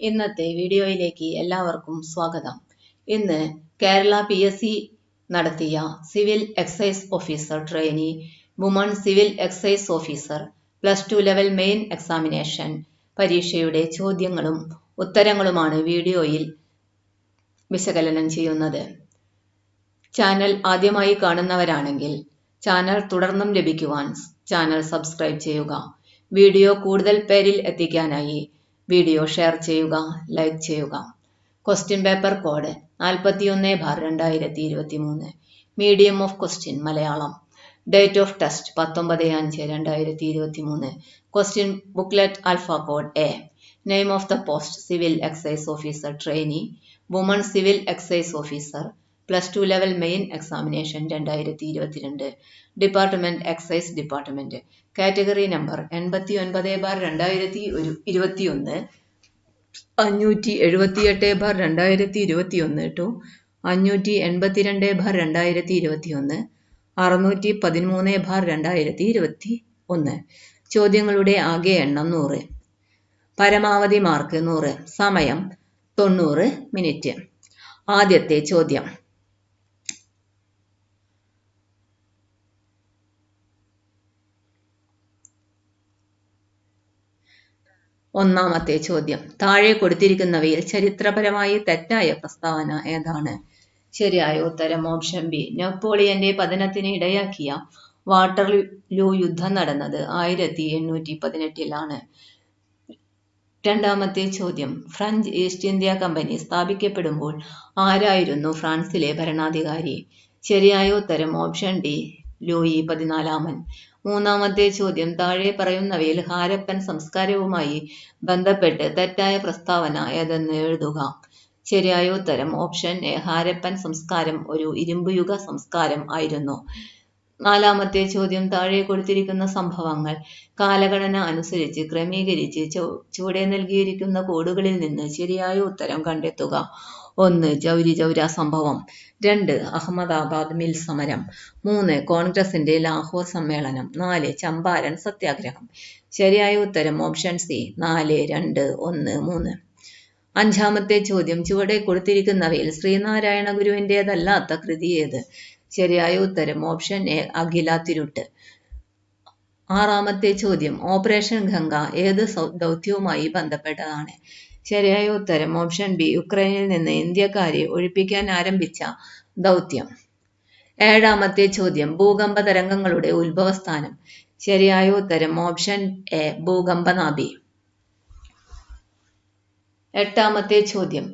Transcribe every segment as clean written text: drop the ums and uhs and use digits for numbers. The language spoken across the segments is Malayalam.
ഇന്നത്തെ വീഡിയോയിലേക്ക് എല്ലാവർക്കും സ്വാഗതം. ഇന്ന് കേരള PSC നടത്തിയ civil excise officer trainee woman civil excise officer +2 level main examination പരീക്ഷയുടെ ചോദ്യങ്ങളും ഉത്തരങ്ങളുമാണ് വീഡിയോയിൽ വിശകലനം ചെയ്യുന്നത്. ചാനൽ ആദ്യമായി കാണുന്നവരാണെങ്കിൽ ചാനൽ തുടർന്നും ലഭിക്കുവാൻ ചാനൽ സബ്സ്ക്രൈബ് ചെയ്യുക. വീഡിയോ കൂടുതൽ പേരിൽ എത്തിക്കാനായി വീഡിയോ ഷെയർ ചെയ്യുക, ലൈക്ക് ചെയ്യുക. Question paper code 41/2023. Medium of question Malayalam. Date of test 19/5/2023. Question booklet alpha code A. Name of the post civil excise officer trainee woman civil excise officer +2 level main examination 2022. Department excise department. Category number 89/2021, 578/2021 to 582/2021, 613/2021. ചോദ്യങ്ങളുടെ ആകെ എണ്ണം 100. പരമാവധി മാർക്ക് 100. സമയം 90 മിനിറ്റ്. ആദ്യത്തെ ചോദ്യം. ഒന്നാമത്തെ ചോദ്യം. താഴെ കൊടുത്തിരിക്കുന്നവയിൽ ചരിത്രപരമായി തെറ്റായ പ്രസ്താവന ഏതാണ്? ശരിയായ ഉത്തരം ഓപ്ഷൻ ബി. നെപ്പോളിയന്റെ പതനത്തിന് ഇടയാക്കിയ വാട്ടർലൂ യുദ്ധം നടന്നത് 1818-ലാണ്. രണ്ടാമത്തെ ചോദ്യം. ഫ്രഞ്ച് ഈസ്റ്റ് ഇന്ത്യ കമ്പനി സ്ഥാപിക്കപ്പെടുമ്പോൾ ആരായിരുന്നു ഫ്രാൻസിലെ ഭരണാധികാരി? ശരിയായ ഉത്തരം ഓപ്ഷൻ ഡി. ലൂയി 14. മൂന്നാമത്തെ ചോദ്യം. താഴെ പറയുന്നവയിൽ ഹാരപ്പൻ സംസ്കാരവുമായി ബന്ധപ്പെട്ട് തെറ്റായ പ്രസ്താവന ഏതെന്ന് എഴുതുക. ശരിയായ ഉത്തരം ഓപ്ഷൻ എ. ഹാരപ്പൻ സംസ്കാരം ഒരു ഇരുമ്പുയുഗ സംസ്കാരം ആയിരുന്നു. നാലാമത്തെ ചോദ്യം. താഴെ കൊടുത്തിരിക്കുന്ന സംഭവങ്ങൾ കാലഗണന അനുസരിച്ച് ക്രമീകരിച്ച് ചുവടെ നൽകിയിരിക്കുന്ന കോഡുകളിൽ നിന്ന് ശരിയായ ഉത്തരം കണ്ടെത്തുക. 1. ചൗരി ചൗര സംഭവം. 2. അഹമ്മദാബാദ് മിൽ സമരം. 3. കോൺഗ്രസിന്റെ ലാഹോർ സമ്മേളനം. 4. ചമ്പാരൻ സത്യാഗ്രഹം. ശരിയായ ഉത്തരം ഓപ്ഷൻ സി. 4, 2, 1, 3. അഞ്ചാമത്തെ ചോദ്യം. ചുവടെ കൊടുത്തിരിക്കുന്നവയിൽ ശ്രീനാരായണ ഗുരുവിൻ്റെതല്ലാത്ത കൃതി ഏത്? ശരിയായ ഉത്തരം ഓപ്ഷൻ എ. അഖില തിരുട്ട്. ആറാമത്തെ ചോദ്യം. ഓപ്പറേഷൻ ഗംഗ ഏത് ദൗത്യവുമായി ബന്ധപ്പെട്ടതാണ്? ശരിയായ ഉത്തരം ഓപ്ഷൻ ബി. യുക്രൈനിൽ നിന്ന് ഇന്ത്യക്കാരെ ഒഴിപ്പിക്കാൻ ആരംഭിച്ച ദൗത്യം. ഏഴാമത്തെ ചോദ്യം. ഭൂകമ്പ തരംഗങ്ങളുടെ ഉത്ഭവസ്ഥാനം. ശരിയായ ഉത്തരം ഓപ്ഷൻ എ. ഭൂകമ്പനാഭി. എട്ടാമത്തെ ചോദ്യം.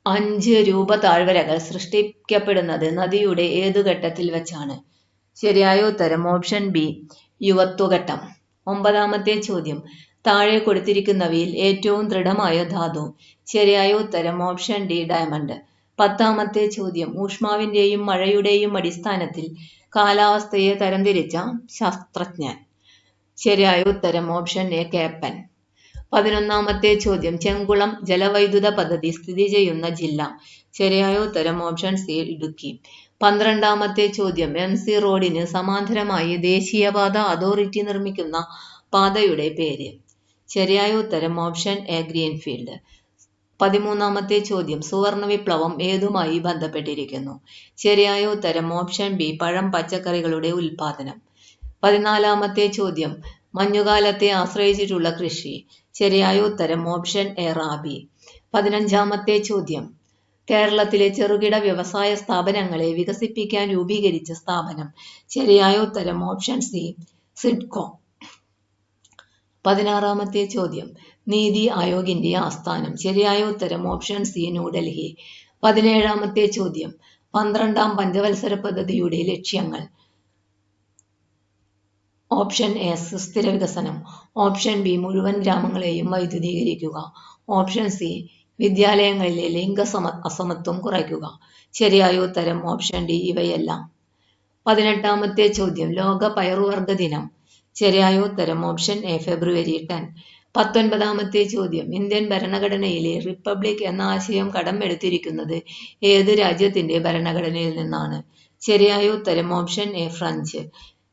5 രൂപ താഴ്വരകൾ സൃഷ്ടിക്കപ്പെടുന്നത് നദിയുടെ ഏതു ഘട്ടത്തിൽ വെച്ചാണ്? ശരിയായ ഉത്തരം ഓപ്ഷൻ ബി. യുവത്വഘട്ടം. ഒമ്പതാമത്തെ ചോദ്യം. താഴെ കൊടുത്തിരിക്കുന്നവയിൽ ഏറ്റവും ദൃഢമായ ധാതു. ശരിയായ ഉത്തരം ഓപ്ഷൻ ഡി. ഡയമണ്ട്. പത്താമത്തെ ചോദ്യം. ഊഷ്മാവിന്റെയും മഴയുടെയും അടിസ്ഥാനത്തിൽ കാലാവസ്ഥയെ തരംതിരിച്ച ശാസ്ത്രജ്ഞൻ. ശരിയായ ഉത്തരം ഓപ്ഷൻ എ. കേപ്പൻ. 11മത്തെ ചോദ്യം. ചെങ്കുളം ജലവൈദ്യുത പദ്ധതി സ്ഥിതി ചെയ്യുന്ന ജില്ല. ശരിയായ ഉത്തരം ഓപ്ഷൻ സി. ഇടുക്കി. 12മത്തെ ചോദ്യം. MC റോഡിന് സമാന്തരമായി ദേശീയപാത അതോറിറ്റി നിർമ്മിക്കുന്ന പാതയുടെ പേര്. ശരിയായ ഉത്തരം ഓപ്ഷൻ എ. ഗ്രീൻഫീൽഡ്. 13മത്തെ ചോദ്യം. സുവർണ വിപ്ലവം ഏതുമായി ബന്ധപ്പെട്ടിരിക്കുന്നു? ശരിയായ ഉത്തരം ഓപ്ഷൻ ബി. പഴം പച്ചക്കറികളുടെ ഉൽപാദനം. 14മത്തെ ചോദ്യം. മഞ്ഞുകാലത്തെ ആശ്രയിച്ചിട്ടുള്ള കൃഷി. ശരിയായ ഉത്തരം ഓപ്ഷൻ എ. റാബി. 15മത്തെ ചോദ്യം. കേരളത്തിലെ ചെറുകിട വ്യവസായ സ്ഥാപനങ്ങളെ വികസിപ്പിക്കാൻ രൂപീകരിച്ച സ്ഥാപനം. ശരിയായ ഉത്തരം ഓപ്ഷൻ സി. സിഡ്കോ. 16മത്തെ ചോദ്യം. നീതി ആയോഗിന്റെ ആസ്ഥാനം. ശരിയായ ഉത്തരം ഓപ്ഷൻ സി. ന്യൂഡൽഹി. 17മത്തെ ചോദ്യം. 12ാം പഞ്ചവത്സര പദ്ധതിയുടെ ലക്ഷ്യങ്ങൾ. Option A. സുസ്ഥിര വികസനം. Option B. മുഴുവൻ ഗ്രാമങ്ങളെയും വൈദ്യുതീകരിക്കുക. Option C. വിദ്യാലയങ്ങളിലെ ലിംഗ അസമത്വം കുറയ്ക്കുക. ശരിയായ ഉത്തരം ഓപ്ഷൻ ഡി. ഇവയെല്ലാം. 18മത്തെ ചോദ്യം. ലോക പയറുവർഗ ദിനം. ശരിയായ ഉത്തരം ഓപ്ഷൻ എ. ഫെബ്രുവരി 10. 19മത്തെ ചോദ്യം. ഇന്ത്യൻ ഭരണഘടനയിലെ റിപ്പബ്ലിക് എന്ന ആശയം കടമെടുത്തിരിക്കുന്നത് ഏത് രാജ്യത്തിന്റെ ഭരണഘടനയിൽ നിന്നാണ്? ശരിയായ ഉത്തരം ഓപ്ഷൻ എ. ഫ്രഞ്ച്.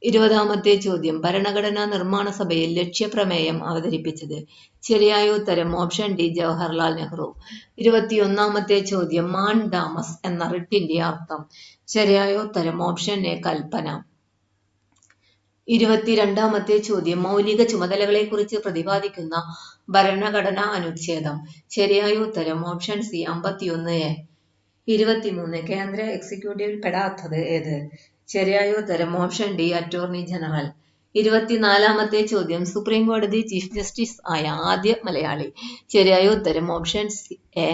20-ാമത്തെ ചോദ്യം ഭരണഘടനാ നിർമ്മാണ സഭയിൽ ലക്ഷ്യപ്രമേയം അവതരിപ്പിച്ചത്. ശരിയായ ഉത്തരം ഓപ്ഷൻ ഡി ജവഹർലാൽ നെഹ്റു. 21-ാമത്തെ ചോദ്യം മാൻഡാമസ് എന്ന റിട്ടിന്റെ അർത്ഥം. ശരിയായ ഉത്തരം ഓപ്ഷൻ എ കൽപ്പന. 22-ാമത്തെ ചോദ്യം മൗലിക ചുമതലകളെക്കുറിച്ച് പ്രതിപാദിക്കുന്ന ഭരണഘടനാ അനുച്ഛേദം. ശരിയായ ഉത്തരം ഓപ്ഷൻ സി 51A. 23 കേന്ദ്ര എക്സിക്യൂട്ടീവിൽ പെടാത്തത് ഏത്? ശരിയായ ഉത്തരം ഓപ്ഷൻ ഡി അറ്റോർണി ജനറൽ. 24-ാമത്തെ ചോദ്യം സുപ്രീം കോടതി ചീഫ് ജസ്റ്റിസ് ആയ ആദ്യ മലയാളി. ശരിയായ ഉത്തരം option A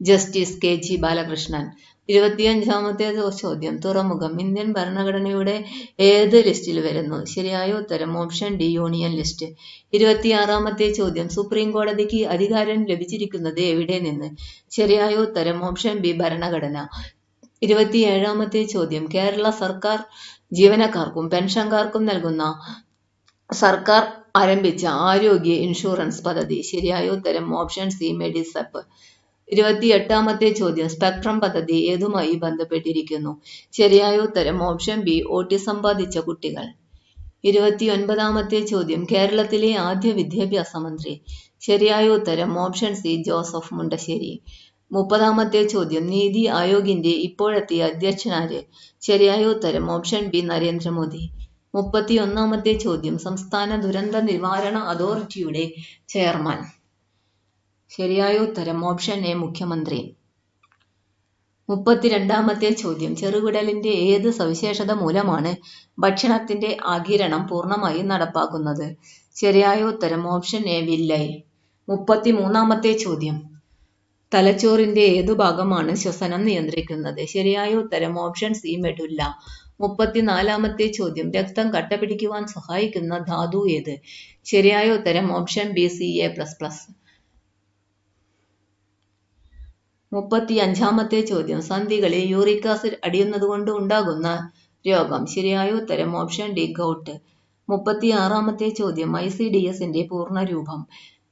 justice KG Balakrishnan. 25-ാമത്തെ ചോദ്യം തുറമുഖം ഇന്ത്യൻ ഭരണഘടനയുടെ ഏത് ലിസ്റ്റിൽ വരുന്നു? ശരിയായ ഉത്തരം ഓപ്ഷൻ ഡി യൂണിയൻ ലിസ്റ്റ്. 26-ാമത്തെ ചോദ്യം സുപ്രീം കോടതിക്ക് അധികാരം ലഭിച്ചിരിക്കുന്നത് എവിടെ നിന്ന്? ശരിയായ ഉത്തരം ഓപ്ഷൻ ബി ഭരണഘടന. 27-ാമത്തെ ചോദ്യം കേരള സർക്കാർ ജീവനക്കാർക്കും പെൻഷൻകാർക്കും നൽകുന്ന സർക്കാർ ആരംഭിച്ച ആരോഗ്യ ഇൻഷുറൻസ് പദ്ധതി. ശരിയായ ഉത്തരം ഓപ്ഷൻ സി മെഡിസെപ്പ്. 28-ാമത്തെ ചോദ്യം സ്പെക്ട്രം പദ്ധതി ഏതുമായി ബന്ധപ്പെട്ടിരിക്കുന്നു? ശരിയായ ഉത്തരം ഓപ്ഷൻ ബി ഓട്ടിസം ബാധിച്ച കുട്ടികൾ. 29-ാമത്തെ ചോദ്യം കേരളത്തിലെ ആദ്യ വിദ്യാഭ്യാസ മന്ത്രി. ശരിയായ ഉത്തരം ഓപ്ഷൻ സി ജോസഫ് മുണ്ടശ്ശേരി. 30-ാമത്തെ ചോദ്യം നീതി ആയോഗിന്റെ ഇപ്പോഴത്തെ അധ്യക്ഷനാര്? ശരിയായ ഉത്തരം ഓപ്ഷൻ ബി നരേന്ദ്രമോദി. 31-ാമത്തെ ചോദ്യം സംസ്ഥാന ദുരന്ത നിവാരണ അതോറിറ്റിയുടെ ചെയർമാൻ. ശരിയായ ഉത്തരം ഓപ്ഷൻ എ മുഖ്യമന്ത്രി. 32-ാമത്തെ ചോദ്യം ചെറുകുടലിന്റെ ഏത് സവിശേഷത മൂലമാണ് ഭക്ഷണത്തിന്റെ ആഗിരണം പൂർണ്ണമായും നടപ്പാക്കുന്നത്? ശരിയായ ഉത്തരം ഓപ്ഷൻ എ വില്ലൈ. 33-ാമത്തെ ചോദ്യം തലച്ചോറിന്റെ ഏതു ഭാഗമാണ് ശ്വസനം നിയന്ത്രിക്കുന്നത്? ശരിയായ ഉത്തരം ഓപ്ഷൻ സി മെഡുല്ല. 34-ാമത്തെ ചോദ്യം രക്തം കട്ടപിടിക്കുവാൻ സഹായിക്കുന്ന ധാതു ഏത്? ശരിയായ ഉത്തരം ഓപ്ഷൻ ബി Ca++. 35-ാമത്തെ ചോദ്യം സന്ധികളിൽ യൂറിക് ആസിഡ് അടിയുന്നതുകൊണ്ട് ഉണ്ടാകുന്ന രോഗം. ശരിയായ ഉത്തരം ഓപ്ഷൻ ഡി ഗൗട്ട്. 36-ാമത്തെ ചോദ്യം ICDSന്റെ പൂർണ്ണരൂപം.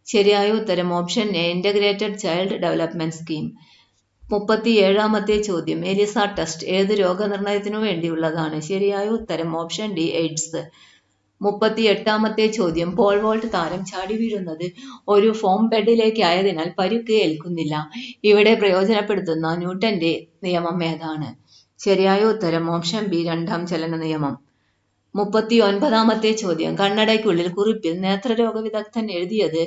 ശരിയായ ഉത്തരം option A integrated child development scheme. 37-ാമത്തെ ചോദ്യം എലിസ ടെസ്റ്റ് ഏത് രോഗനിർണയത്തിനു വേണ്ടിയുള്ളതാണ്? ശരിയായ ഉത്തരം ഓപ്ഷൻ ഡി എയ്ഡ്സ്. 38-ാമത്തെ ചോദ്യം പോൾ വോൾട്ട് താരം ചാടി വീഴുന്നത് ഒരു ഫോം ബെഡിലേക്കായതിനാൽ പരുക്ക് ഏൽക്കുന്നില്ല. ഇവിടെ പ്രയോജനപ്പെടുത്തുന്ന ന്യൂട്ടന്റെ നിയമം ഏതാണ്? ശരിയായ ഉത്തരം ഓപ്ഷൻ ബി രണ്ടാം ചലന നിയമം. 39-ാമത്തെ ചോദ്യം കണ്ണടയ്ക്കുള്ളിൽ കുറിപ്പിൽ നേത്രരോഗ വിദഗ്ധൻ എഴുതിയത്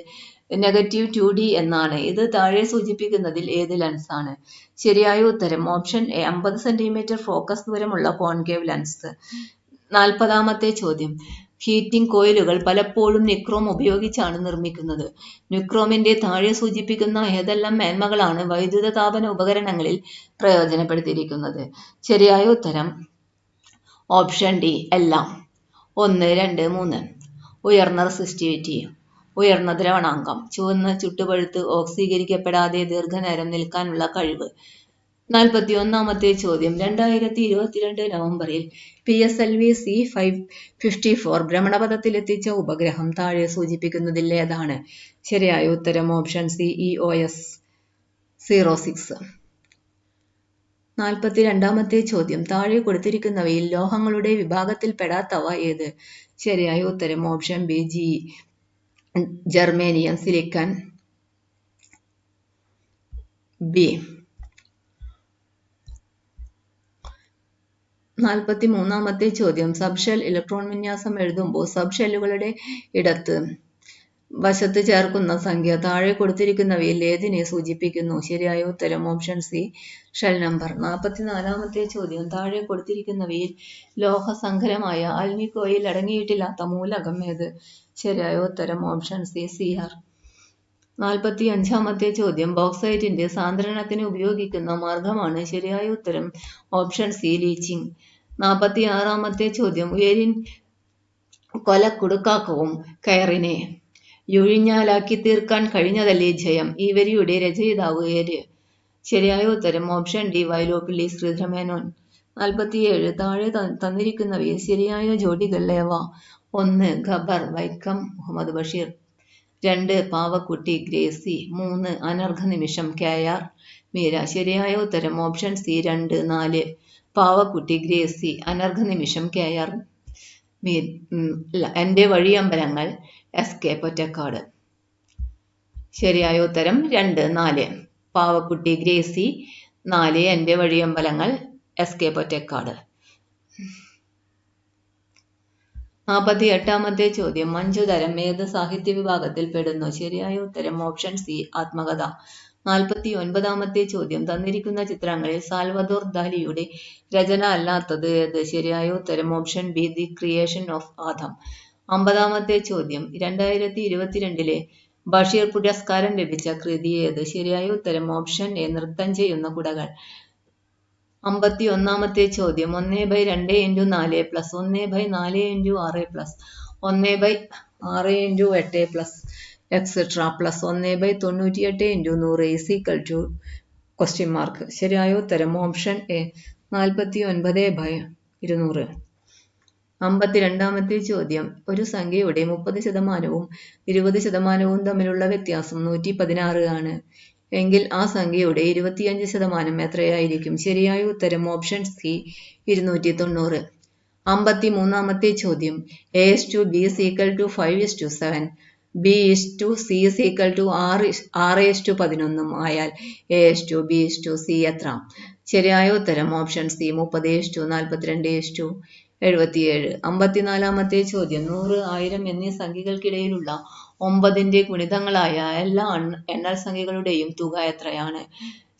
-2D എന്നാണ്. ഇത് താഴെ സൂചിപ്പിക്കുന്നതിൽ ഏത് ലെൻസാണ്? ശരിയായ ഉത്തരം ഓപ്ഷൻ എ 50 സെന്റിമീറ്റർ ഫോക്കസ് ദൂരമുള്ള കോൺകേവ് ലെൻസ്. 40-ാമത്തെ ചോദ്യം ഹീറ്റിംഗ് കോയിലുകൾ പലപ്പോഴും നിക്രോം ഉപയോഗിച്ചാണ് നിർമ്മിക്കുന്നത്. നിക്രോമിന്റെ താഴെ സൂചിപ്പിക്കുന്ന ഏതെല്ലാം മേന്മകളാണ് വൈദ്യുത താപന ഉപകരണങ്ങളിൽ പ്രയോജനപ്പെടുത്തിയിരിക്കുന്നത്? ശരിയായ ഉത്തരം ഓപ്ഷൻ ഡി എല്ലാം. 1, 2, 3 ഉയർന്ന റെസിസ്റ്റിവിറ്റി, ഉയർന്ന ദ്രവണാങ്കം, ചുവന്ന് ചുട്ടുപഴുത്ത് ഓക്സീകരിക്കപ്പെടാതെ ദീർഘനേരം നിൽക്കാനുള്ള കഴിവ്. 41-ാമത്തെ ചോദ്യം 2022 നവംബറിൽ PSLV C-554 ഭ്രമണപഥത്തിലെത്തിച്ച ഉപഗ്രഹം താഴെ സൂചിപ്പിക്കുന്നതിൽ ഏതാണ്? ശരിയായ ഉത്തരം ഓപ്ഷൻ സി EOS 06. 42-ാമത്തെ ചോദ്യം താഴെ കൊടുത്തിരിക്കുന്നവയിൽ ലോഹങ്ങളുടെ വിഭാഗത്തിൽ പെടാത്തവ ഏത്? ശരിയായ ഉത്തരം option B germanium, silicon, B. 43-ാമത്തെ ചോദ്യം സബ് ഷെൽ ഇലക്ട്രോൺ വിന്യാസം എഴുതുമ്പോൾ സബ് ഷെല്ലുകളുടെ ഇടത്ത് വശത്ത് ചേർക്കുന്ന സംഖ്യ താഴെ കൊടുത്തിരിക്കുന്നവയിൽ ഏതിനെ സൂചിപ്പിക്കുന്നു? ശരിയായ ഉത്തരം ഓപ്ഷൻ സി ഷെൽ നമ്പർ. 44-ാമത്തെ ചോദ്യം താഴെ കൊടുത്തിരിക്കുന്നവയിൽ ലോഹസങ്കരമായ ആൽനിക്കോയിൽ അടങ്ങിയിട്ടില്ലാത്ത മൂലകം ഏത്? ശരിയായ ഉത്തരം ഓപ്ഷൻ സി Cr. 45-ാമത്തെ ചോദ്യം ബോക്സൈറ്റിന്റെ സാന്ദ്രണത്തിന് ഉപയോഗിക്കുന്ന മാർഗമാണ്? ശരിയായ ഉത്തരം ഓപ്ഷൻ സി ലീച്ചിങ്. 46-ാമത്തെ ചോദ്യം ഉയരിൻ കൊലക്കുടുക്കാക്കവും കയറിനെ യുഴിഞ്ഞാലാക്കി തീർക്കാൻ കഴിഞ്ഞതല്ലേ ജയം. ഈ വരിയുടെ രചയിതാവ് ഏര്? ശരിയായ ഉത്തരം ഓപ്ഷൻ ഡി വൈലോപ്പിള്ളി ശ്രീധരമേനോൻ. 47 താഴെ തന്നിരിക്കുന്നവയിൽ ശരിയായ ജോഡികൾ ഏവ? 1 ഖബർ വൈക്കം മുഹമ്മദ് ബഷീർ, 2 പാവക്കുട്ടി ഗ്രേസി, 3 അനർഘനിമിഷം KR മീര. ശരിയായ ഉത്തരം ഓപ്ഷൻ സി 2, 4 പാവക്കുട്ടി ഗ്രേസി, അനർഘനിമിഷം KR എൻ്റെ വഴിയമ്പലങ്ങൾ SK പൊറ്റക്കാട്. ശരിയായ ഉത്തരം 2, 4. പാവക്കുട്ടി ഗ്രേസി. 4 എൻ്റെ വഴിയമ്പലങ്ങൾ SK പൊറ്റക്കാട്. 48ാമത്തെ ചോദ്യം മഞ്ജുതരം ഏത് സാഹിത്യ വിഭാഗത്തിൽ പെടുന്നു? ശരിയായ ഉത്തരം ഓപ്ഷൻ സി ആത്മകഥ. 49ാമത്തെ ചോദ്യം തന്നിരിക്കുന്ന ചിത്രങ്ങളിൽ സാൽവദോർ ദാലിയുടെ രചന അല്ലാത്തത് ഏത്? ശരിയായ ഉത്തരം option B the creation of Adam. 50ാമത്തെ ചോദ്യം 2022 ബഷീർ പുരസ്കാരം ലഭിച്ച കൃതി ഏത്? ശരിയായ ഉത്തരം ഓപ്ഷൻ എ നൃത്തം ചെയ്യുന്ന കുടകൾ. 51ാമത്തെ ചോദ്യം 1/2 × 4 + 1/4 × 6 + 1/6 × 8 etc. + 1/98 × 100 = ശരിയായ ഉത്തരം ഓപ്ഷൻ എ 49/200. 52ാമത്തെ ചോദ്യം ഒരു സംഖ്യയുടെ 30% 20% തമ്മിലുള്ള വ്യത്യാസം 116 ആണ് എങ്കിൽ ആ സംഖ്യയുടെ 25% എത്രയായിരിക്കും? ശരിയായ ഉത്തരം ഓപ്ഷൻ സി 290. 53ാമത്തെ ചോദ്യം A/B = 5:7 B/C = 6:11 ആയാൽ A/B/C എത്ര? ശരിയായ ഉത്തരം ഓപ്ഷൻ സി 30:42:77. 54ാമത്തെ ചോദ്യം 100, 1000 എന്നീ സംഖ്യകൾക്കിടയിലുള്ള 9ന്റെ ഗുണിതങ്ങളായ എല്ലാ എണ്ണൽ സംഖ്യകളുടെയും തുക എത്രയാണ്?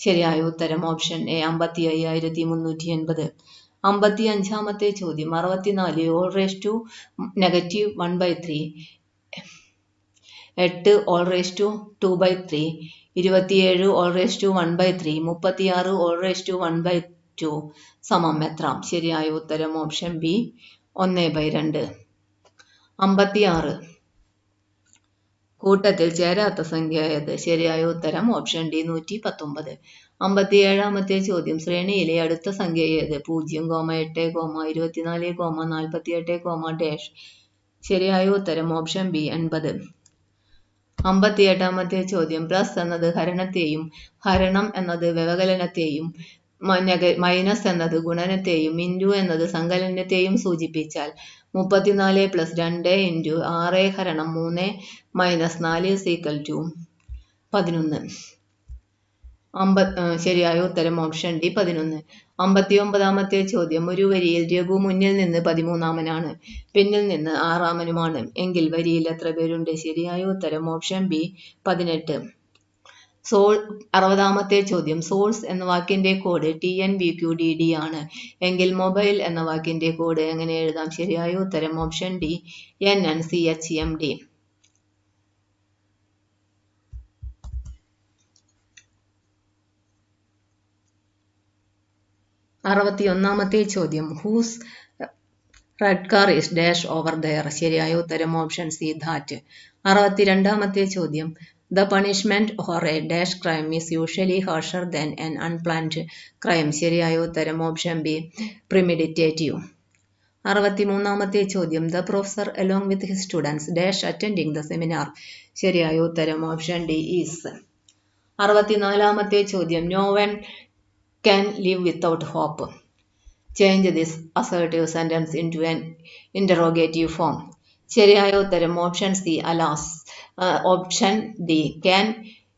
ശരിയായ ഉത്തരം ഓപ്ഷൻ എ 55,380. 55ാമത്തെ ചോദ്യം 64 (-1/3) 8 (2/3) 27 (1/3) 36 (1/2) സമം എത്ര? ശരിയായ ഉത്തരം ഓപ്ഷൻ ബി 1/2. 56 കൂട്ടത്തിൽ ചേരാത്ത സംഖ്യ ഏത്? ശരിയായ ഉത്തരം ഓപ്ഷൻ ഡി 119. 57ാമത്തെ ചോദ്യം ശ്രേണിയിലെ അടുത്ത സംഖ്യ ഏത്? 0, 8, 24, 48, ശരിയായ ഉത്തരം ഓപ്ഷൻ ബി 80. 58ാമത്തെ ചോദ്യം പ്ലസ് എന്നത് ഹരണത്തെയും ഹരണം എന്നത് വ്യവകലനത്തെയും മൈനസ് എന്നത് ഗുണനത്തെയും ഇൻറ്റു എന്നത് സങ്കലനത്തെയും സൂചിപ്പിച്ചാൽ 34 + 2 × 6 - 3 - 4 = 11. ശരിയായ ഉത്തരം ഓപ്ഷൻ ഡി 11. 59ാമത്തെ ചോദ്യം ഒരു വരിയിൽ രഘു മുന്നിൽ നിന്ന് 13ാമനാണ് പിന്നിൽ നിന്ന് 6ാമനുമാണ് എങ്കിൽ വരിയിൽ എത്ര പേരുണ്ട്? ശരിയായ ഉത്തരം ഓപ്ഷൻ ബി 18. 60ാമത്തെ ചോദ്യം സോഴ്സ് എന്ന വാക്കിന്റെ കോഡ് TNVQDD ആണ് എങ്കിൽ മൊബൈൽ എന്ന വാക്കിന്റെ കോഡ് എങ്ങനെ എഴുതാം? ശരിയായ ഉത്തരം ഓപ്ഷൻ ഡി NNCHMD. 61ാമത്തെ ചോദ്യം whose red car is dash over there. ശരിയായ ഉത്തരം ഓപ്ഷൻ സി ദാറ്റ്. 62ാമത്തെ ചോദ്യം The punishment for a dash crime is usually harsher than an unplanned crime. ശരിയായ ഉത്തരം ഓപ്ഷൻ ബി premeditative. 63ാമത്തെ ചോദ്യം The professor along with his students dash attending the seminar. ശരിയായ ഉത്തരം ഓപ്ഷൻ ഡി is. 64ാമത്തെ ചോദ്യം No one can live without hope. Change this assertive sentence into an interrogative form. ശരിയായ ഉത്തരം option C alas. Option D Can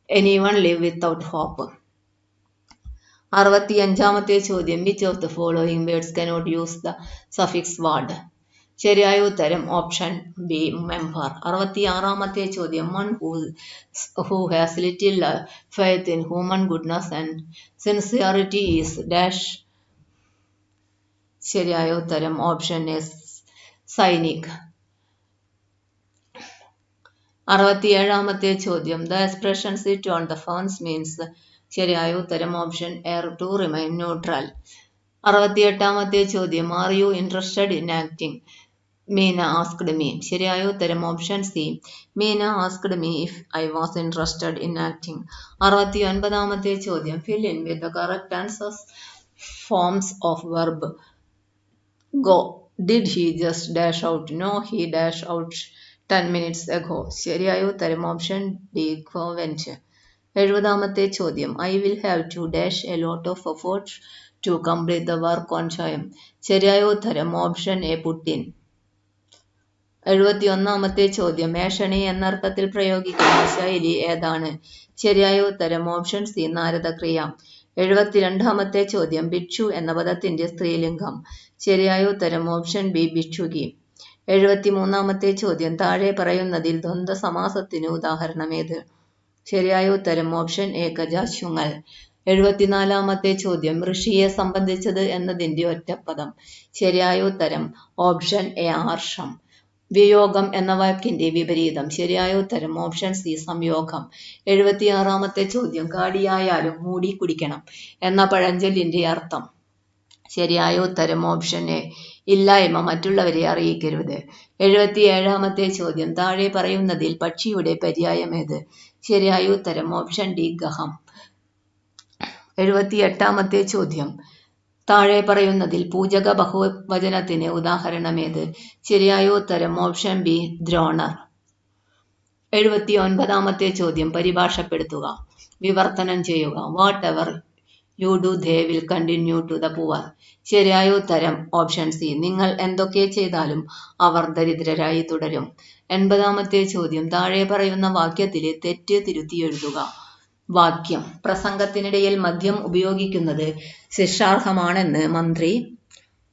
anyone live without hope? 65ാമത്തെ ചോദ്യം Which of the following words cannot use the suffix word? ശരിയായ ഉത്തരം ഓപ്ഷൻ ബി member. 66ാമത്തെ ചോദ്യം One who has little faith in human goodness and sincerity is dash. ശരിയായ ഉത്തരം ഓപ്ഷൻ എ സൈനിക്. 67ാമത്തെ ചോദ്യം The expression sit on the fence means. ശരിയായ ഉത്തരം option A to remain neutral. 68ാമത്തെ ചോദ്യം Are you interested in acting? Meena asked me. ശരിയായ ഉത്തരം option C Meena asked me if I was interested in acting. 69ാമത്തെ ചോദ്യം Fill in with the correct answers forms of verb. Go. Did he just dash out? No, he dashed out 10 minutes ago. ശരിയായ ഉത്തരം ഓപ്ഷൻ ഡി go went. 70ാമത്തെ ചോദ്യം I will have to dash a lot of effort to complete the work on time. ശരിയായ ഉത്തരം ഓപ്ഷൻ എ put in. 71-ാമത്തെ ചോദ്യം ഏഷണി എന്നർത്ഥത്തിൽ പ്രയോഗിക്കുന്ന ശൈലി ഏതാണ്? ശരിയായ ഉത്തരം ഓപ്ഷൻ സി നാരദക്രിയ. 72-ാമത്തെ ചോദ്യം ഭിക്ഷു എന്ന പദത്തിന്റെ സ്ത്രീലിംഗം. ശരിയായ ഉത്തരം ഓപ്ഷൻ ബി ഭിക്ഷുകി. 73-ാമത്തെ ചോദ്യം താഴെ പറയുന്നതിൽ ദ്വന്ദ്വ സമാസത്തിന് ഉദാഹരണമേത്? ശരിയായ ഉത്തരം ഓപ്ഷൻ എ ഗജാശുങ്ങൾ. 74-ാമത്തെ ചോദ്യം ഋഷിയെ സംബന്ധിച്ചത് എന്നതിന്റെ ഒറ്റപ്പദം. ശരിയായ ഉത്തരം ഓപ്ഷൻ എ ആർഷം. വിയോഗം എന്ന വാക്കിന്റെ വിപരീതം. ശരിയായ ഉത്തരം ഓപ്ഷൻ സി സംയോഗം. 76-ാമത്തെ ചോദ്യം കാടിയായാലും മൂടി കുടിക്കണം എന്ന പഴഞ്ചൊല്ലിന്റെ അർത്ഥം. ശരിയായ ഉത്തരം ഓപ്ഷൻ എ ഇല്ലായ്മ മറ്റുള്ളവരെ അറിയിക്കരുത്. 77-ാമത്തെ ചോദ്യം താഴെ പറയുന്നതിൽ പക്ഷിയുടെ പര്യായമേത്? ശരിയായ ഉത്തരം ഓപ്ഷൻ ഡി ഗഹം. 78-ാമത്തെ ചോദ്യം താഴെ പറയുന്നതിൽ പൂജക ബഹുവചനത്തിന് ഉദാഹരണമേത്? ശരിയായ ഉത്തരം ഓപ്ഷൻ ബി ദ്രോണർ. 79-ാമത്തെ ചോദ്യം പരിഭാഷപ്പെടുത്തുക, വിവർത്തനം ചെയ്യുക. Whatever you do they will continue to the poor. ശരിയായ ഉത്തരം ഓപ്ഷൻ സി നിങ്ങൾ എന്തൊക്കെ ചെയ്താലും അവർ ദരിദ്രരായി തുടരും. 80-ാമത്തെ ചോദ്യം താഴെ പറയുന്ന വാക്യത്തിലെ തെറ്റ് തിരുത്തി എഴുതുക. വാക്യം പ്രസംഗത്തിനിടയിൽ മദ്യം ഉപയോഗിക്കുന്നത് ശിക്ഷാർഹമാണെന്ന് മന്ത്രി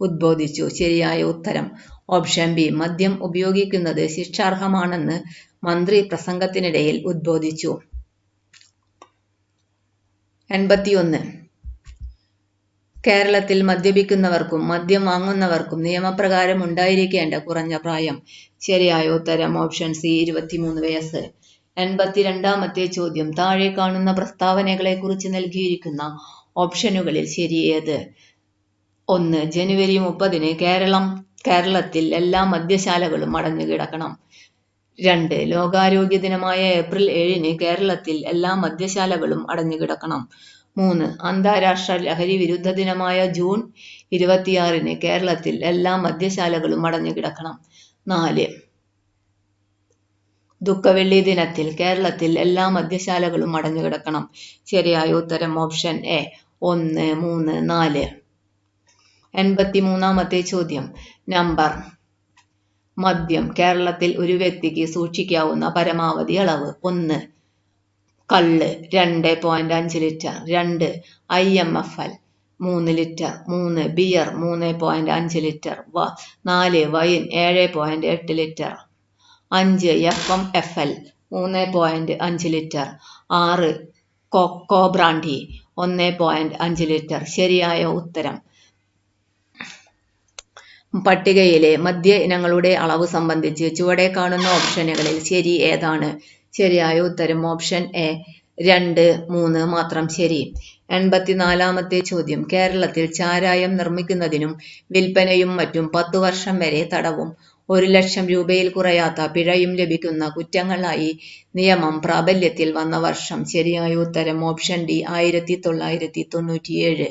ഉദ്ബോധിച്ചു. ശരിയായ ഉത്തരം ഓപ്ഷൻ ബി മദ്യം ഉപയോഗിക്കുന്നത് ശിക്ഷാർഹമാണെന്ന് മന്ത്രി പ്രസംഗത്തിനിടയിൽ ഉദ്ബോധിച്ചു. 81 കേരളത്തിൽ മദ്യപിക്കുന്നവർക്കും മദ്യം വാങ്ങുന്നവർക്കും നിയമപ്രകാരം ഉണ്ടായിരിക്കേണ്ട കുറഞ്ഞ പ്രായം. ശരിയായ ഉത്തരം ഓപ്ഷൻ സി 23 വയസ്സ്. 82-ാമത്തെ ചോദ്യം താഴെ കാണുന്ന പ്രസ്താവനകളെ കുറിച്ച് നൽകിയിരിക്കുന്ന ഓപ്ഷനുകളിൽ ശരിയേത്? 1 ജനുവരി 30-ന് കേരളത്തിൽ എല്ലാ മദ്യശാലകളും അടഞ്ഞു കിടക്കണം. 2 ലോകാരോഗ്യ ദിനമായ ഏപ്രിൽ 7-ന് കേരളത്തിൽ എല്ലാ മദ്യശാലകളും അടഞ്ഞു കിടക്കണം. 3 അന്താരാഷ്ട്ര ലഹരി വിരുദ്ധ ദിനമായ ജൂൺ 26-ന് കേരളത്തിൽ എല്ലാ മദ്യശാലകളും അടഞ്ഞു കിടക്കണം. 4 ദുഃഖവെള്ളി ദിനത്തിൽ കേരളത്തിൽ എല്ലാ മദ്യശാലകളും അടഞ്ഞു കിടക്കണം. ശരിയായ ഉത്തരം ഓപ്ഷൻ എ 1, 3, 4. 83-ാമത്തെ ചോദ്യം നമ്പർ മദ്യം കേരളത്തിൽ ഒരു വ്യക്തിക്ക് സൂക്ഷിക്കാവുന്ന പരമാവധി അളവ്. 1 കള്ള് 2.5 litre. 2 IMFL 3 litre. 3 beer 3.5 litre. 4 wine 7.8 litre. 5 FMFL 3.5 litre. 6 cocoa brandy 1.5 litre. ശരിയായ ഉത്തരം പട്ടികയിലെ മദ്യ ഇനങ്ങളുടെ അളവ് സംബന്ധിച്ച് ചുവടെ കാണുന്ന ഓപ്ഷനുകളിൽ ശരി ഏതാണ്? ശരിയായ ഉത്തരം ഓപ്ഷൻ എ 2, 3 മാത്രം ശരി. 84-ാമത്തെ ചോദ്യം കേരളത്തിൽ ചാരായം നിർമ്മിക്കുന്നതിനും വിൽപ്പനയും മറ്റും 10 വർഷം വരെ തടവും 1 ലക്ഷം രൂപയിൽ കുറയാത്ത പിഴയും ലഭിക്കുന്ന കുറ്റങ്ങളായി നിയമം പ്രാബല്യത്തിൽ വന്ന വർഷം. ശരിയായ ഉത്തരം ഓപ്ഷൻ ഡി 1997.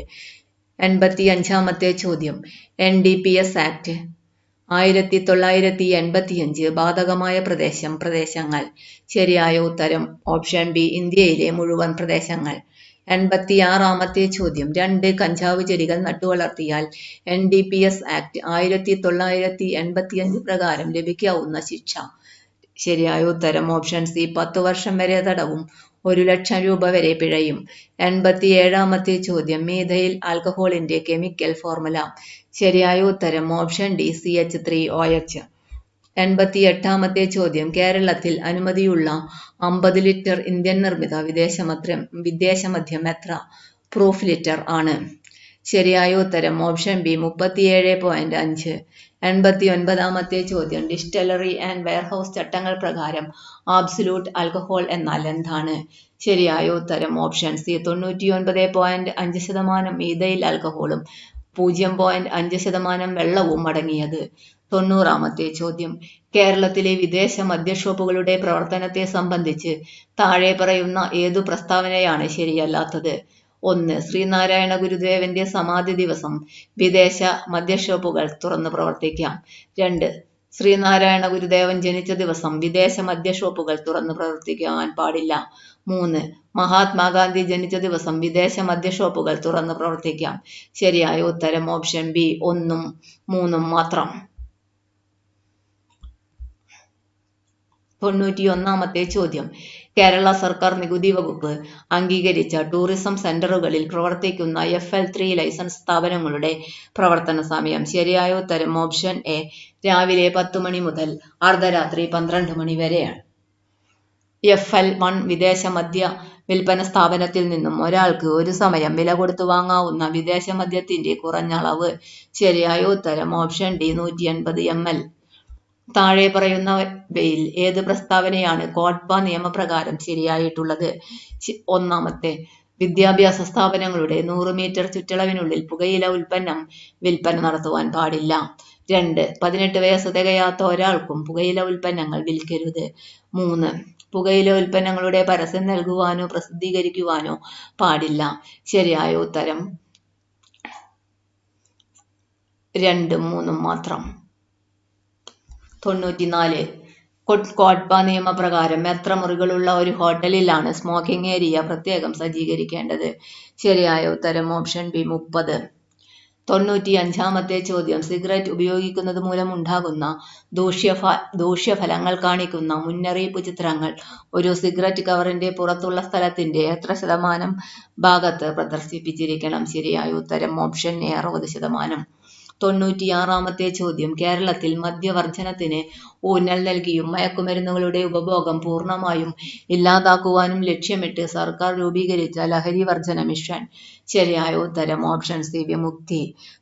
85-ാമത്തെ ചോദ്യം NDPS ആക്ട് 1985 ബാധകമായ പ്രദേശങ്ങൾ. ശരിയായ ഉത്തരം ഓപ്ഷൻ ബി ഇന്ത്യയിലെ മുഴുവൻ പ്രദേശങ്ങൾ. 86-ാമത്തെ ചോദ്യം 2 കഞ്ചാവ് ചെടികൾ നട്ടുവളർത്തിയാൽ NDPS ആക്ട് 1985 പ്രകാരം ലഭിക്കാവുന്ന ശിക്ഷ. ശരിയായ ഉത്തരം ഓപ്ഷൻ സി 10 വർഷം വരെ തടവും 1 ലക്ഷം രൂപ വരെ പിഴയും. 87-ാമത്തെ ചോദ്യം മീഥൈൽ ആൽക്കഹോളിന്റെ കെമിക്കൽ ഫോർമുല. ശരിയായ ഉത്തരം ഓപ്ഷൻ ഡി CH3OH. 88-ാമത്തെ ചോദ്യം കേരളത്തിൽ അനുമതിയുള്ള 50 ലിറ്റർ ഇന്ത്യൻ നിർമ്മിത വിദേശമദ്യം എത്ര പ്രൂഫ് ലിറ്റർ ആണ്? ശരിയായ ഉത്തരം ഓപ്ഷൻ ബി 37.5. 89-ാമത്തെ ചോദ്യം ഡിസ്റ്റിലറി ആൻഡ് വെയർഹൌസ് ചട്ടങ്ങൾ പ്രകാരം ആബ്സലൂട്ട് ആൽക്കഹോൾ എന്നാൽ എന്താണ്? ശരിയായ ഉത്തരം ഓപ്ഷൻ സി 99.5% മീഥൈൽ ആൽക്കഹോളും 0.5% വെള്ളവും അടങ്ങിയത്. 90-ാമത്തെ ചോദ്യം കേരളത്തിലെ വിദേശ മദ്യഷോപ്പുകളുടെ പ്രവർത്തനത്തെ സംബന്ധിച്ച് താഴെ പറയുന്ന ഏതു പ്രസ്താവനയാണ് ശരിയല്ലാത്തത്? 1 ശ്രീനാരായണ ഗുരുദേവന്റെ സമാധി ദിവസം വിദേശ മദ്യഷോപ്പുകൾ തുറന്നു പ്രവർത്തിക്കാം. 2 ശ്രീനാരായണ ഗുരുദേവൻ ജനിച്ച ദിവസം വിദേശ മദ്യഷോപ്പുകൾ തുറന്നു പ്രവർത്തിക്കാൻ പാടില്ല. 3 മഹാത്മാഗാന്ധി ജനിച്ച ദിവസം വിദേശ മദ്യഷോപ്പുകൾ തുറന്നു പ്രവർത്തിക്കാം. ശരിയായ ഉത്തരം ഓപ്ഷൻ ബി 1, 3 മാത്രം. 91-ാമത്തെ ചോദ്യം. കേരള സർക്കാർ നികുതി വകുപ്പ് അംഗീകരിച്ച ടൂറിസം സെന്ററുകളിൽ പ്രവർത്തിക്കുന്ന FL3 ലൈസൻസ് സ്ഥാപനങ്ങളുടെ പ്രവർത്തന സമയം. ശരിയായ ഉത്തരം ഓപ്ഷൻ എ, രാവിലെ 10 മണി മുതൽ അർദ്ധരാത്രി 12 മണി വരെയാണ്. FL1 വിദേശ മദ്യ വിൽപ്പന സ്ഥാപനത്തിൽ നിന്നും ഒരാൾക്ക് ഒരു സമയം വില കൊടുത്തു വാങ്ങാവുന്ന വിദേശ മദ്യത്തിന്റെ കുറഞ്ഞ അളവ്. ശരിയായ ഉത്തരം ഓപ്ഷൻ ഡി, 150 ml. താഴെ പറയുന്നവയിൽ ഏത് പ്രസ്താവനയാണ് കോട്ട്പ നിയമപ്രകാരം ശരിയായിട്ടുള്ളത്? ഒന്നാമത്തെ, വിദ്യാഭ്യാസ സ്ഥാപനങ്ങളുടെ 100 മീറ്റർ ചുറ്റളവിനുള്ളിൽ പുകയില ഉൽപ്പന്നം വിൽപ്പന നടത്തുവാൻ പാടില്ല. 2, 18 വയസ്സ് തികയാത്ത ഒരാൾക്കും പുകയില ഉൽപ്പന്നങ്ങൾ വിൽക്കരുത്. 3, പുകയില ഉൽപ്പന്നങ്ങളുടെ പരസ്യം നൽകുവാനോ പ്രസിദ്ധീകരിക്കുവാനോ പാടില്ല. ശരിയായ ഉത്തരം 2, 3 മാത്രം. 94. കോട്ട്പ നിയമപ്രകാരം എത്ര മുറികളുള്ള ഒരു ഹോട്ടലിലാണ് സ്മോക്കിംഗ് ഏരിയ പ്രത്യേകം സജ്ജീകരിക്കേണ്ടത്? ശരിയായ ഉത്തരം ഓപ്ഷൻ ബി, 30. 95-ാമത്തെ ചോദ്യം. സിഗരറ്റ് ഉപയോഗിക്കുന്നത് മൂലമുണ്ടാകുന്ന ദൂഷ്യഫലങ്ങൾ കാണിക്കുന്ന മുന്നറിയിപ്പ് ചിത്രങ്ങൾ ഒരു സിഗരറ്റ് കവറിന്റെ പുറത്തുള്ള സ്ഥലത്തിന്റെ എത്ര ശതമാനം ഭാഗത്ത് പ്രദർശിപ്പിച്ചിരിക്കണം? ശരിയായ ഉത്തരം ഓപ്ഷൻ എ, 60%. 96-ാമത്തെ ചോദ്യം. കേരളത്തിൽ മദ്യവർജനത്തിന് ഊന്നൽ നൽകിയും മയക്കുമരുന്നുകളുടെ ഉപഭോഗം പൂർണ്ണമായും ഇല്ലാതാക്കുവാനും ലക്ഷ്യമിട്ട് സർക്കാർ രൂപീകരിച്ച ലഹരി വർജന മിഷൻ. ശരിയായ ഉത്തരം ഓപ്ഷൻ സി, വിമുക്തി.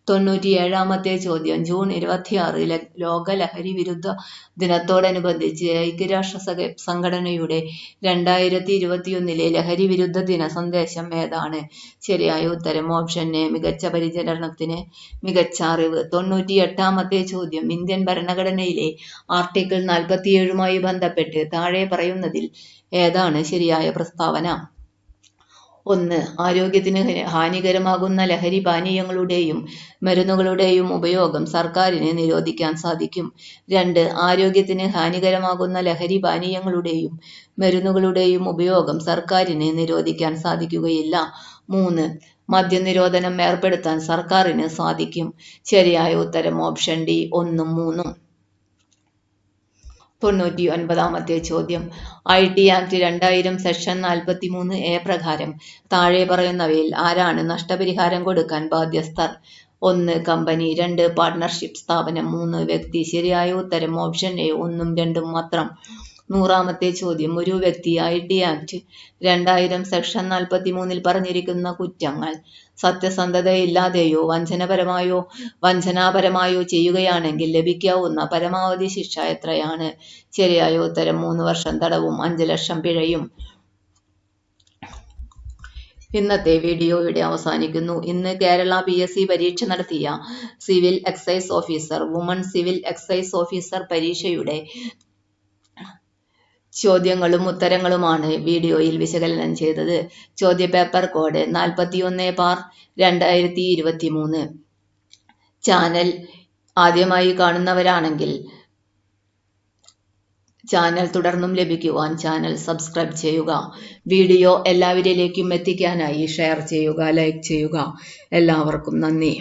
97-ാമത്തെ ചോദ്യം. ജൂൺ 26 ലോക ലഹരി വിരുദ്ധ ദിനത്തോടനുബന്ധിച്ച് ഐക്യരാഷ്ട്ര സംഘടനയുടെ 2021 ലഹരി വിരുദ്ധ ദിന സന്ദേശം ഏതാണ്? ശരിയായ ഉത്തരം ഓപ്ഷൻ എ, മികച്ച പരിചരണത്തിന് മികച്ച അറിവ്. 98-ാമത്തെ ചോദ്യം. ഇന്ത്യൻ ഭരണഘടനയിലെ ആർട്ടിക്കിൾ 47-മായി ബന്ധപ്പെട്ട് താഴെ പറയുന്നതിൽ ഏതാണ് ശരിയായ പ്രസ്താവന? 1, ആരോഗ്യത്തിന് ഹാനികരമാകുന്ന ലഹരി പാനീയങ്ങളുടെയും മരുന്നുകളുടെയും ഉപയോഗം സർക്കാരിന് നിരോധിക്കാൻ സാധിക്കും. 2, ആരോഗ്യത്തിന് ഹാനികരമാകുന്ന ലഹരി പാനീയങ്ങളുടെയും മരുന്നുകളുടെയും ഉപയോഗം സർക്കാരിന് നിരോധിക്കാൻ സാധിക്കുകയില്ല. 3, മദ്യനിരോധനം ഏർപ്പെടുത്താൻ സർക്കാരിന് സാധിക്കും. ശരിയായ ഉത്തരം ഓപ്ഷൻ ഡി, 1, 3. 99-ാമത്തെ ചോദ്യം. IT ആക്ട് 2000 സെക്ഷൻ 43A പ്രകാരം താഴെ പറയുന്നവയിൽ ആരാണ് നഷ്ടപരിഹാരം കൊടുക്കാൻ ബാധ്യസ്ഥർ? 1, കമ്പനി. 2, പാർട്ണർഷിപ്പ് സ്ഥാപനം. 3, വ്യക്തി. ശരിയായ ഉത്തരം ഓപ്ഷൻ എ, 1ഉം 2ഉം മാത്രം. 100-ാമത്തെ ചോദ്യം. ഒരു വ്യക്തി IT ആക്ട് 2000 സെക്ഷൻ 43-ൽ പറഞ്ഞിരിക്കുന്ന കുറ്റങ്ങൾ സത്യസന്ധതയില്ലാതെയോ വഞ്ചനാപരമായോ ചെയ്യുകയാണെങ്കിൽ ലഭിക്കാവുന്ന പരമാവധി ശിക്ഷ എത്രയാണ്? ശരിയായ ഉത്തരം 3 വർഷം തടവും 5 ലക്ഷം പിഴയും. ഇന്നത്തെ വീഡിയോ ഇവിടെ അവസാനിക്കുന്നു. ഇന്ന് കേരള PSC പരീക്ഷ നടത്തിയ civil excise officer, woman civil excise officer പരീക്ഷയുടെ ചോദ്യങ്ങളും ഉത്തരങ്ങളുമാണ് വീഡിയോയിൽ വിശകലനം ചെയ്തത്. ചോദ്യപേപ്പർ കോഡ് 41/2023. ചാനൽ ആദ്യമായി കാണുന്നവരാണെങ്കിൽ ചാനൽ തുടർന്നും ലഭിക്കുവാൻ ചാനൽ സബ്സ്ക്രൈബ് ചെയ്യുക. വീഡിയോ എല്ലാവരിലേക്കും എത്തിക്കാനായി ഷെയർ ചെയ്യുക, ലൈക്ക് ചെയ്യുക. എല്ലാവർക്കും നന്ദി.